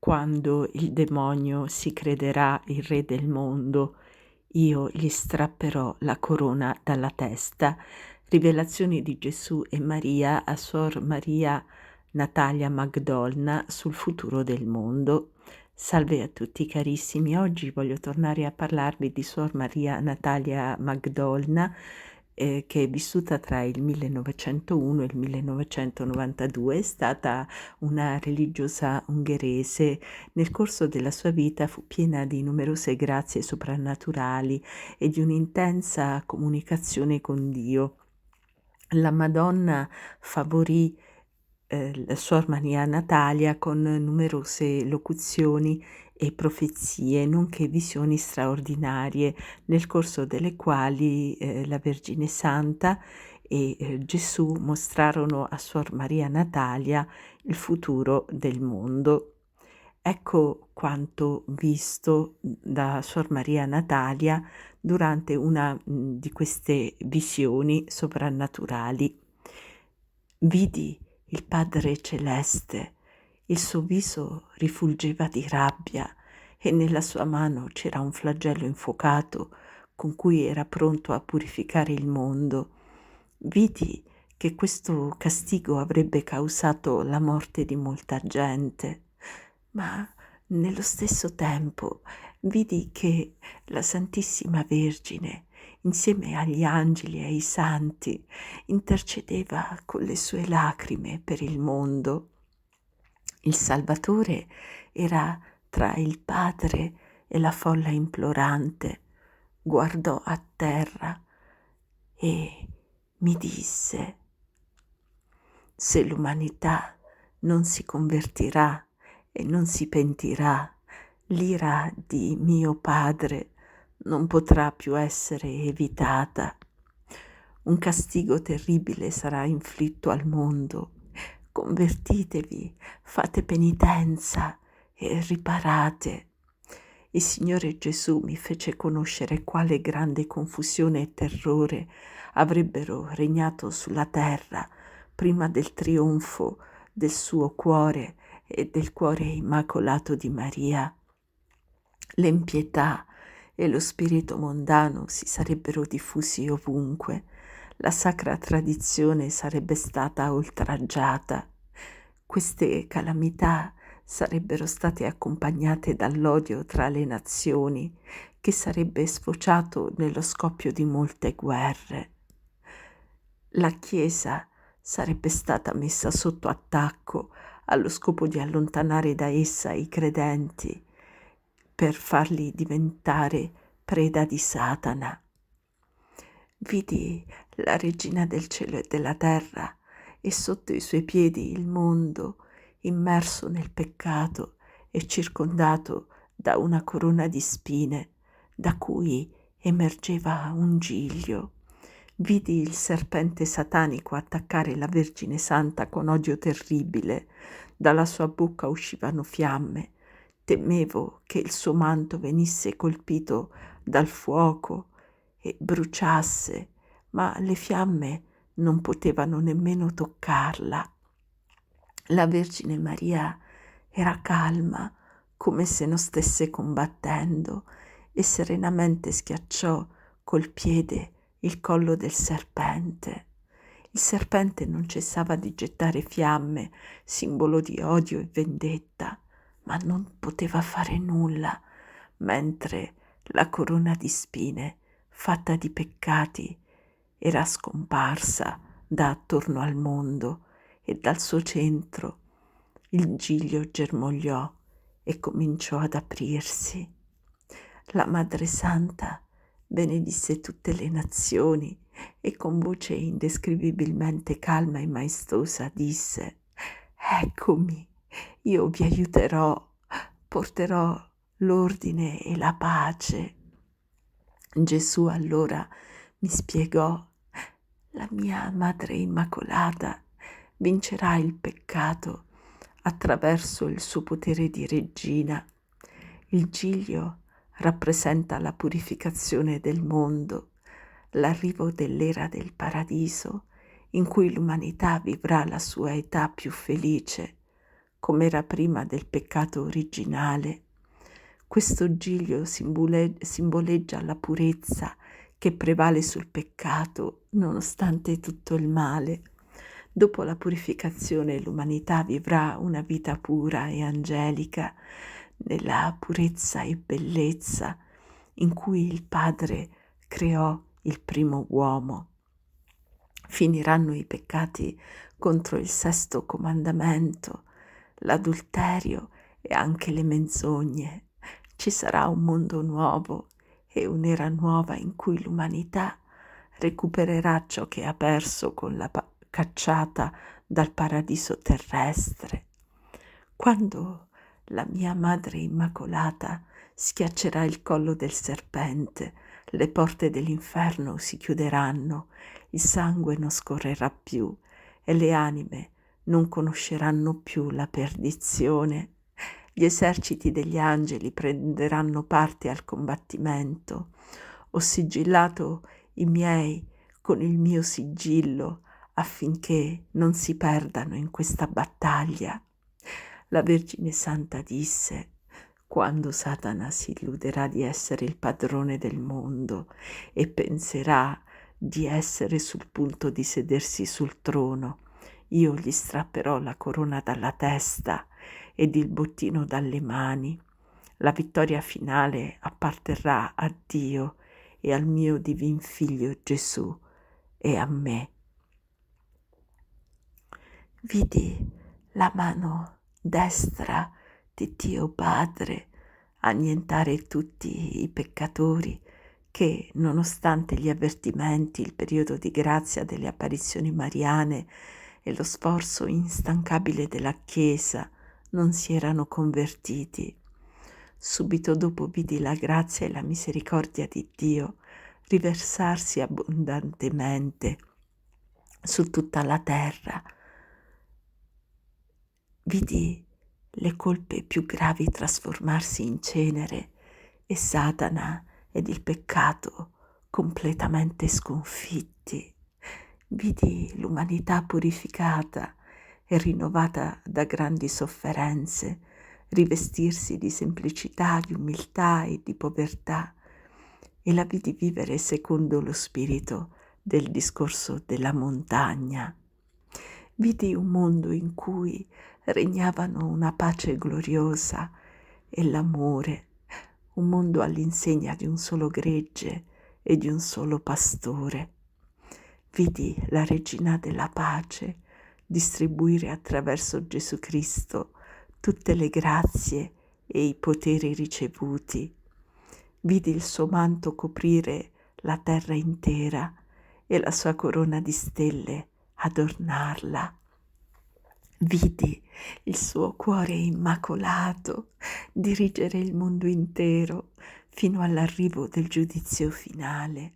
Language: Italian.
Quando il demonio si crederà il re del mondo, io gli strapperò la corona dalla testa. Rivelazioni di Gesù e Maria a Suor Maria Natalia Magdolna sul futuro del mondo. Salve a tutti carissimi, oggi voglio tornare a parlarvi di Suor Maria Natalia Magdolna, che è vissuta tra il 1901 e il 1992, è stata una religiosa ungherese. Nel corso della sua vita fu piena di numerose grazie soprannaturali e di un'intensa comunicazione con Dio. La Madonna favorì la Suor Maria Natalia con numerose locuzioni e profezie, nonché visioni straordinarie, nel corso delle quali la Vergine Santa e Gesù mostrarono a Suor Maria Natalia il futuro del mondo. Ecco quanto visto da Suor Maria Natalia durante una di queste visioni soprannaturali. Vidi il Padre Celeste, il suo viso rifulgeva di rabbia e nella sua mano c'era un flagello infuocato con cui era pronto a purificare il mondo. Vidi che questo castigo avrebbe causato la morte di molta gente, ma nello stesso tempo vidi che la Santissima Vergine, insieme agli angeli e ai santi, intercedeva con le sue lacrime per il mondo. Il Salvatore era tra il Padre e la folla implorante, guardò a terra e mi disse: se l'umanità non si convertirà e non si pentirà, l'ira di mio Padre non potrà più essere evitata. Un castigo terribile sarà inflitto al mondo. Convertitevi, fate penitenza e riparate. Il Signore Gesù mi fece conoscere quale grande confusione e terrore avrebbero regnato sulla terra prima del trionfo del suo cuore e del cuore immacolato di Maria. L'impietà e lo spirito mondano si sarebbero diffusi ovunque, la sacra tradizione sarebbe stata oltraggiata. Queste calamità sarebbero state accompagnate dall'odio tra le nazioni, che sarebbe sfociato nello scoppio di molte guerre. La Chiesa sarebbe stata messa sotto attacco allo scopo di allontanare da essa i credenti, per farli diventare preda di Satana. Vidi la Regina del cielo e della terra e sotto i suoi piedi il mondo immerso nel peccato e circondato da una corona di spine da cui emergeva un giglio. Vidi il serpente satanico attaccare la Vergine Santa con odio terribile, dalla sua bocca uscivano fiamme. Temevo che il suo manto venisse colpito dal fuoco e bruciasse, ma le fiamme non potevano nemmeno toccarla. La Vergine Maria era calma, come se non stesse combattendo, e serenamente schiacciò col piede il collo del serpente. Il serpente non cessava di gettare fiamme, simbolo di odio e vendetta, ma non poteva fare nulla, mentre la corona di spine, fatta di peccati, era scomparsa da attorno al mondo e dal suo centro il giglio germogliò e cominciò ad aprirsi. La Madre Santa benedisse tutte le nazioni e con voce indescrivibilmente calma e maestosa disse: eccomi, io vi aiuterò, porterò l'ordine e la pace. Gesù allora mi spiegò: la mia Madre Immacolata vincerà il peccato attraverso il suo potere di regina. Il giglio rappresenta la purificazione del mondo, l'arrivo dell'era del paradiso in cui l'umanità vivrà la sua età più felice, com'era prima del peccato originale. Questo giglio simboleggia la purezza che prevale sul peccato nonostante tutto il male. Dopo la purificazione l'umanità vivrà una vita pura e angelica, nella purezza e bellezza in cui il Padre creò il primo uomo. Finiranno i peccati contro il sesto comandamento, l'adulterio e anche le menzogne. Ci sarà un mondo nuovo e un'era nuova in cui l'umanità recupererà ciò che ha perso con la cacciata dal paradiso terrestre. Quando la mia Madre Immacolata schiaccerà il collo del serpente, le porte dell'inferno si chiuderanno, il sangue non scorrerà più e le anime non conosceranno più la perdizione. Gli eserciti degli angeli prenderanno parte al combattimento. Ho sigillato i miei con il mio sigillo affinché non si perdano in questa battaglia. La Vergine Santa disse: quando Satana si illuderà di essere il padrone del mondo e penserà di essere sul punto di sedersi sul trono, io gli strapperò la corona dalla testa ed il bottino dalle mani. La vittoria finale apparterrà a Dio e al mio divin Figlio Gesù e a me. Vidi la mano destra di Dio Padre annientare tutti i peccatori che, nonostante gli avvertimenti, il periodo di grazia delle apparizioni mariane e lo sforzo instancabile della Chiesa, non si erano convertiti. Subito dopo vidi la grazia e la misericordia di Dio riversarsi abbondantemente su tutta la terra. Vidi le colpe più gravi trasformarsi in cenere e Satana ed il peccato completamente sconfitti. Vidi l'umanità purificata e rinnovata da grandi sofferenze, rivestirsi di semplicità, di umiltà e di povertà, e la vidi vivere secondo lo spirito del discorso della montagna. Vidi un mondo in cui regnavano una pace gloriosa e l'amore, un mondo all'insegna di un solo gregge e di un solo pastore. Vidi la Regina della Pace distribuire attraverso Gesù Cristo tutte le grazie e i poteri ricevuti. Vidi il suo manto coprire la terra intera e la sua corona di stelle adornarla. Vidi il suo cuore immacolato dirigere il mondo intero fino all'arrivo del giudizio finale.